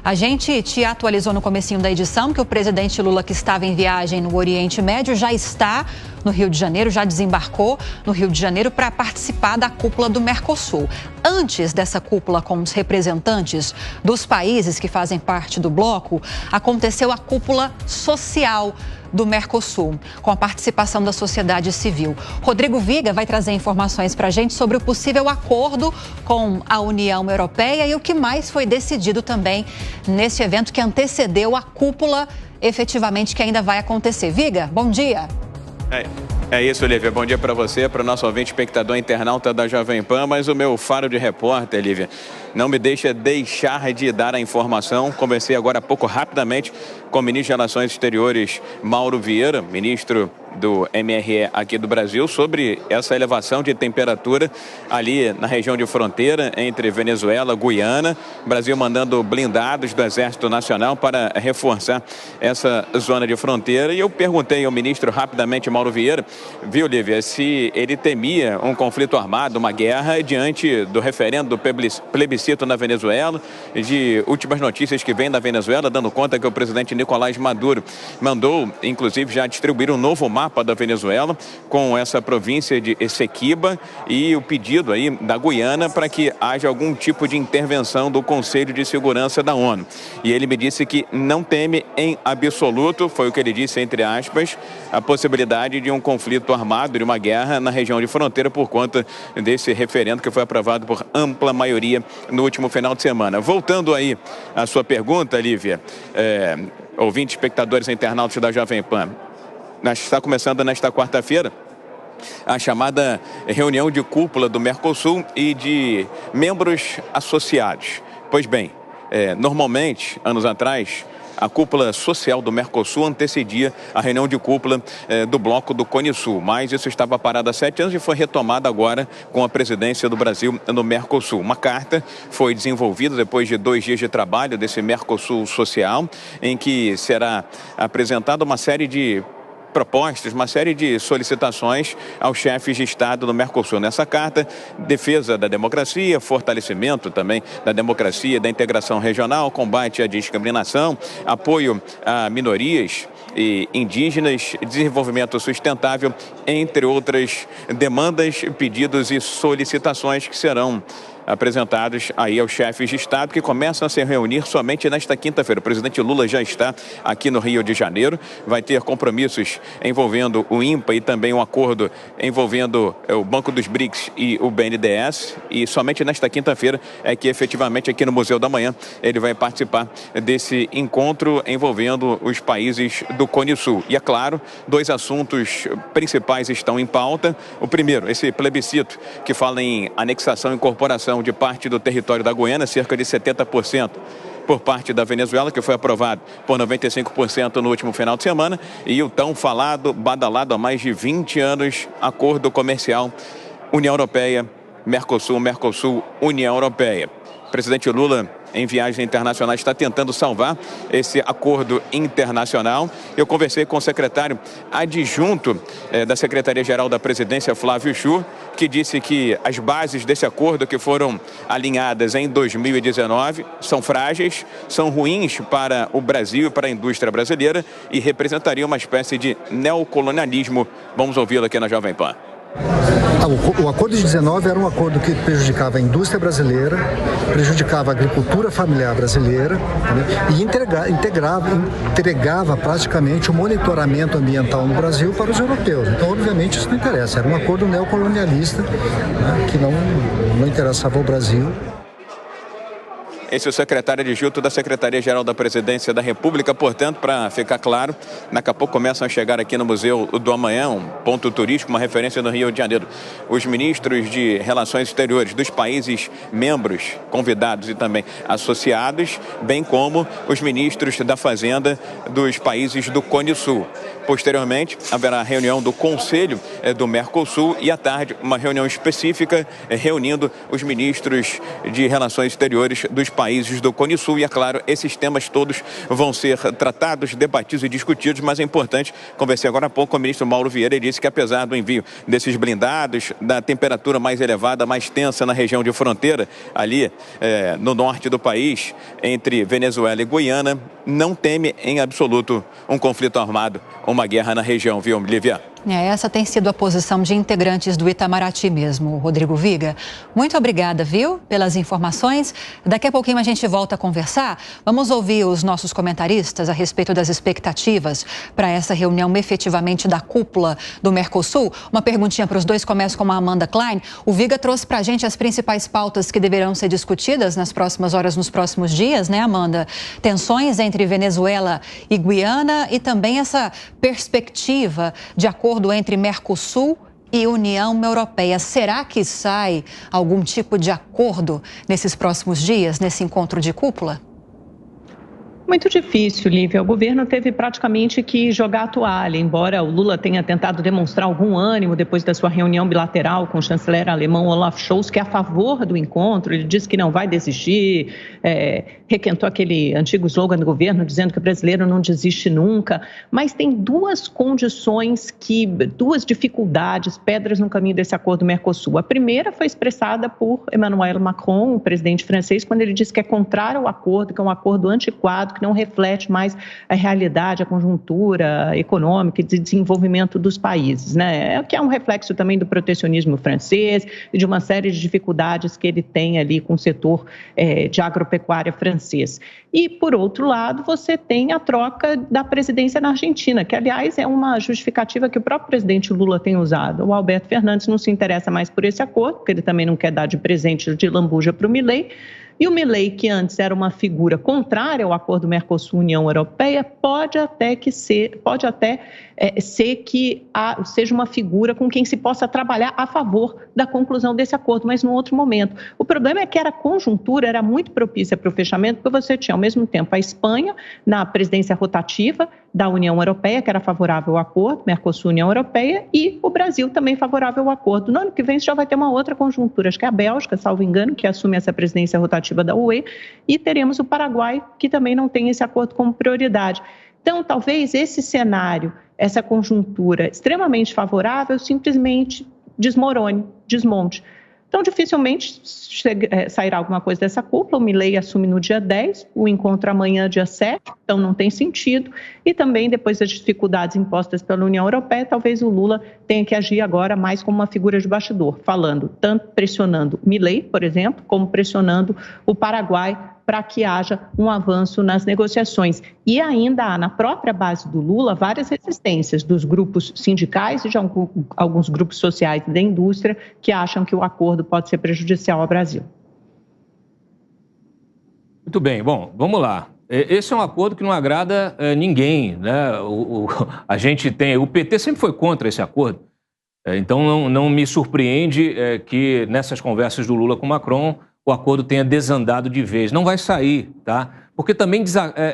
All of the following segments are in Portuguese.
A gente te atualizou no comecinho da edição que o presidente Lula, que estava em viagem no Oriente Médio, já está no Rio de Janeiro, já desembarcou no Rio de Janeiro para participar da cúpula do Mercosul. Antes dessa cúpula com os representantes dos países que fazem parte do bloco, aconteceu a cúpula social do Mercosul, com a participação da sociedade civil. Rodrigo Viga vai trazer informações para a gente sobre o possível acordo com a União Europeia e o que mais foi decidido também nesse evento que antecedeu a cúpula efetivamente que ainda vai acontecer. Viga, bom dia. É isso, Lívia. Bom dia para você, para o nosso ouvinte, espectador internauta da Jovem Pan. Mas o meu faro de repórter, Lívia, não me deixa de dar a informação. Conversei agora há pouco, rapidamente, com o ministro de Relações Exteriores, Mauro Vieira, ministro do MRE aqui do Brasil, sobre essa elevação de temperatura ali na região de fronteira entre Venezuela e Guiana. Brasil mandando blindados do Exército Nacional para reforçar essa zona de fronteira. E eu perguntei ao ministro rapidamente, Mauro Vieira, viu, Lívia, se ele temia um conflito armado, uma guerra, diante do referendo do plebiscito na Venezuela, de últimas notícias que vêm da Venezuela, dando conta que o presidente Nicolás Maduro mandou, inclusive, já distribuir um novo mapa da Venezuela com essa província de Essequiba e o pedido aí da Guiana para que haja algum tipo de intervenção do Conselho de Segurança da ONU. E ele me disse que não teme em absoluto, foi o que ele disse, entre aspas, a possibilidade de um conflito armado, de uma guerra na região de fronteira por conta desse referendo que foi aprovado por ampla maioria no último final de semana. Voltando aí à sua pergunta, Lívia, ouvintes, espectadores internautas da Jovem Pan, está começando nesta quarta-feira a chamada reunião de cúpula do Mercosul e de membros associados. Pois bem, normalmente, anos atrás, a cúpula social do Mercosul antecedia a reunião de cúpula do bloco do Cone Sul, mas isso estava parado há 7 anos e foi retomado agora com a presidência do Brasil no Mercosul. Uma carta foi desenvolvida depois de 2 dias de trabalho desse Mercosul social, em que será apresentada uma série de propostas, uma série de solicitações aos chefes de Estado do Mercosul. Nessa carta, defesa da democracia, fortalecimento também da democracia, da integração regional, combate à discriminação, apoio a minorias e indígenas, desenvolvimento sustentável, entre outras demandas, pedidos e solicitações que serão apresentados aí aos chefes de Estado, que começam a se reunir somente nesta quinta-feira. O presidente Lula já está aqui no Rio de Janeiro, vai ter compromissos envolvendo o INPA e também um acordo envolvendo o Banco dos BRICS e o BNDES, e somente nesta quinta-feira é que efetivamente aqui no Museu da Manhã ele vai participar desse encontro envolvendo os países do Cone Sul. E é claro, 2 assuntos principais estão em pauta. O primeiro, esse plebiscito que fala em anexação e incorporação de parte do território da Guiana, cerca de 70% por parte da Venezuela, que foi aprovado por 95% no último final de semana, e o tão falado, badalado há mais de 20 anos, acordo comercial União Europeia, Mercosul, Mercosul, União Europeia. O presidente Lula, em viagem internacional, está tentando salvar esse acordo internacional. Eu conversei com o secretário adjunto da Secretaria-Geral da Presidência, Flávio Chu, que disse que as bases desse acordo que foram alinhadas em 2019 são frágeis, são ruins para o Brasil e para a indústria brasileira e representariam uma espécie de neocolonialismo. Vamos ouvi-lo aqui na Jovem Pan. O acordo de 19 era um acordo que prejudicava a indústria brasileira, prejudicava a agricultura familiar brasileira, e entregava praticamente o monitoramento ambiental no Brasil para os europeus. Então, obviamente, isso não interessa. Era um acordo neocolonialista, que não interessava ao Brasil. Esse é o secretário adjunto da Secretaria-Geral da Presidência da República. Portanto, para ficar claro, daqui a pouco começam a chegar aqui no Museu do Amanhã, um ponto turístico, uma referência no Rio de Janeiro, os ministros de Relações Exteriores dos países membros, convidados e também associados, bem como os ministros da Fazenda dos países do Cone Sul. Posteriormente, haverá a reunião do Conselho do Mercosul e, à tarde, uma reunião específica reunindo os ministros de Relações Exteriores dos países do Cone Sul. E, é claro, esses temas todos vão ser tratados, debatidos e discutidos, mas é importante, conversei agora há pouco com o ministro Mauro Vieira, ele disse que apesar do envio desses blindados, da temperatura mais elevada, mais tensa na região de fronteira, ali no norte do país, entre Venezuela e Guiana, não teme em absoluto um conflito armado, uma guerra na região, viu, Lívia? Essa tem sido a posição de integrantes do Itamaraty mesmo, Rodrigo Viga. Muito obrigada, viu, pelas informações. Daqui a pouquinho a gente volta a conversar. Vamos ouvir os nossos comentaristas a respeito das expectativas para essa reunião efetivamente da cúpula do Mercosul. Uma perguntinha para os dois, começo com a Amanda Klein. O Viga trouxe para a gente as principais pautas que deverão ser discutidas nas próximas horas, nos próximos dias, né, Amanda? Tensões entre Venezuela e Guiana e também essa perspectiva de acordo entre Mercosul e União Europeia. Será que sai algum tipo de acordo nesses próximos dias, nesse encontro de cúpula? Muito difícil, Lívia. O governo teve praticamente que jogar a toalha, embora o Lula tenha tentado demonstrar algum ânimo depois da sua reunião bilateral com o chanceler alemão Olaf Scholz, que é a favor do encontro. Ele disse que não vai desistir, requentou aquele antigo slogan do governo dizendo que o brasileiro não desiste nunca. Mas tem duas condições, duas dificuldades, pedras no caminho desse acordo Mercosul. A primeira foi expressada por Emmanuel Macron, o presidente francês, quando ele disse que é contrário ao acordo, que é um acordo antiquado, que não reflete mais a realidade, a conjuntura econômica e de desenvolvimento dos países, né? Que é um reflexo também do protecionismo francês e de uma série de dificuldades que ele tem ali com o setor de agropecuária francês. E, por outro lado, você tem a troca da presidência na Argentina, que, aliás, é uma justificativa que o próprio presidente Lula tem usado. O Alberto Fernandes não se interessa mais por esse acordo, porque ele também não quer dar de presente de lambuja para o Milei. E o Milei, que antes era uma figura contrária ao acordo Mercosul-União Europeia, pode até ser que seja uma figura com quem se possa trabalhar a favor da conclusão desse acordo, mas num outro momento. O problema é que a conjuntura era muito propícia para o fechamento, porque você tinha, ao mesmo tempo, a Espanha na presidência rotativa da União Europeia, que era favorável ao acordo, Mercosul-União Europeia, e o Brasil também favorável ao acordo. No ano que vem, você já vai ter uma outra conjuntura, acho que é a Bélgica, salvo engano, que assume essa presidência rotativa da UE, e teremos o Paraguai, que também não tem esse acordo como prioridade. Então, talvez esse cenário, essa conjuntura extremamente favorável, simplesmente desmonte. Então, dificilmente sairá alguma coisa dessa cúpula. O Milei assume no dia 10, o encontro amanhã, dia 7, então não tem sentido. E também, depois das dificuldades impostas pela União Europeia, talvez o Lula tenha que agir agora mais como uma figura de bastidor, falando, tanto pressionando o Milei, por exemplo, como pressionando o Paraguai para que haja um avanço nas negociações. E ainda há, na própria base do Lula, várias resistências dos grupos sindicais e de alguns grupos sociais da indústria que acham que o acordo pode ser prejudicial ao Brasil. Muito bem, bom, vamos lá. Esse é um acordo que não agrada ninguém, né? A gente tem... O PT sempre foi contra esse acordo, então não me surpreende que nessas conversas do Lula com Macron o acordo tenha desandado de vez. Não vai sair, tá? Porque também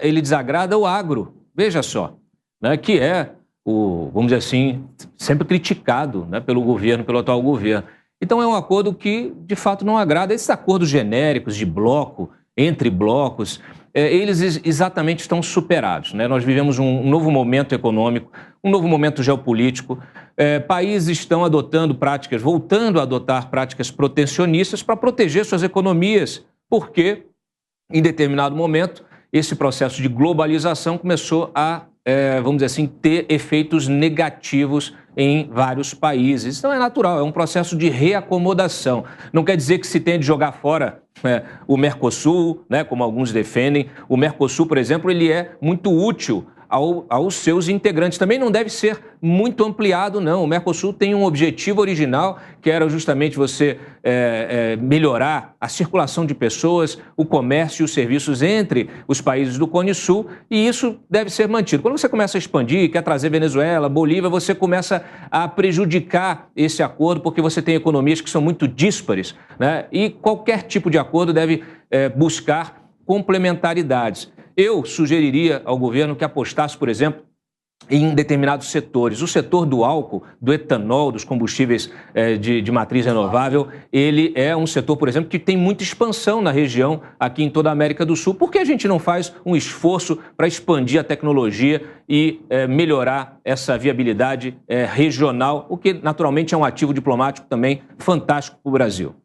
ele desagrada o agro, veja só, né? Que é, vamos dizer assim, sempre criticado, né, pelo governo, pelo atual governo. Então é um acordo que, de fato, não agrada. Esses acordos genéricos de bloco, entre blocos, eles exatamente estão superados, né? Nós vivemos um novo momento econômico, um novo momento geopolítico. Países estão voltando a adotar práticas protecionistas para proteger suas economias, porque, em determinado momento, esse processo de globalização começou a, vamos dizer assim, ter efeitos negativos em vários países. Então é natural, é um processo de reacomodação. Não quer dizer que se tenha de jogar fora o Mercosul, né, como alguns defendem. O Mercosul, por exemplo, ele é muito útil aos seus integrantes. Também não deve ser muito ampliado, não. O Mercosul tem um objetivo original, que era justamente você melhorar a circulação de pessoas, o comércio e os serviços entre os países do Cone Sul, e isso deve ser mantido. Quando você começa a expandir, quer trazer Venezuela, Bolívia, você começa a prejudicar esse acordo, porque você tem economias que são muito díspares, né? E qualquer tipo de acordo deve buscar complementaridades. Eu sugeriria ao governo que apostasse, por exemplo, em determinados setores. O setor do álcool, do etanol, dos combustíveis de matriz renovável, ele é um setor, por exemplo, que tem muita expansão na região, aqui em toda a América do Sul. Por que a gente não faz um esforço para expandir a tecnologia e melhorar essa viabilidade regional, o que naturalmente é um ativo diplomático também fantástico para o Brasil?